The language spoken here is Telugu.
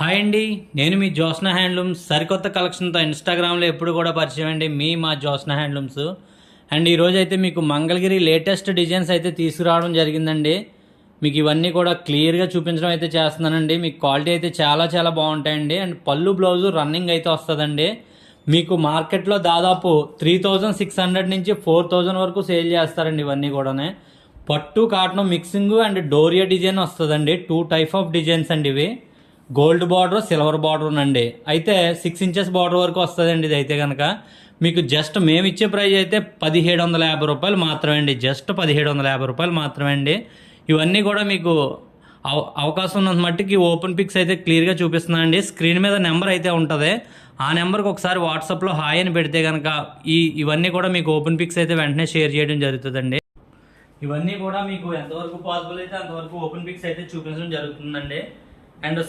హాయ్ అండి, నేను మీ జ్యోత్స్న హ్యాండ్లూమ్స్ సరికొత్త కలెక్షన్తో ఇన్స్టాగ్రామ్లో ఎప్పుడు కూడా పరిచయం అండి. మా జ్యోత్స్న హ్యాండ్లూమ్స్. అండ్ ఈరోజు అయితే మీకు మంగళగిరి లేటెస్ట్ డిజైన్స్ అయితే తీసుకురావడం జరిగిందండి. మీకు ఇవన్నీ కూడా క్లియర్గా చూపించడం అయితే చేస్తున్నానండి. మీకు క్వాలిటీ అయితే చాలా చాలా బాగుంటాయండి. అండ్ పళ్ళు బ్లౌజు రన్నింగ్ అయితే వస్తుందండి. మీకు మార్కెట్లో దాదాపు 3600 నుంచి 4000 వరకు సేల్ చేస్తారండి ఇవన్నీ కూడా. పట్టు cotton mixing and doria design వస్తుందండి. 2 టైప్ ఆఫ్ డిజైన్స్ అండి ఇవి. గోల్డ్ బార్డర్, సిల్వర్ బార్డర్ అండి. అయితే 6 ఇంచెస్ బార్డర్ వరకు వస్తుందండి. ఇది అయితే కనుక మీకు జస్ట్ మేము ఇచ్చే ప్రైస్ అయితే 1750 రూపాయలు మాత్రమే అండి. జస్ట్ 1750 రూపాయలు మాత్రమే అండి. ఇవన్నీ కూడా మీకు అవకాశం ఉన్నంత మట్టికి ఓపెన్ పిక్స్ అయితే క్లియర్గా చూపిస్తున్నాను అండి. స్క్రీన్ మీద నెంబర్ అయితే ఉంటుంది. ఆ నెంబర్కి ఒకసారి వాట్సాప్లో హాయ్ అని పెడితే కనుక ఇవన్నీ కూడా మీకు ఓపెన్ పిక్స్ అయితే వెంటనే షేర్ చేయడం జరుగుతుందండి. ఇవన్నీ కూడా మీకు ఎంతవరకు పాసిబుల్ అయితే అంతవరకు ఓపెన్ పిక్స్ అయితే చూపించడం జరుగుతుందండి. అండ్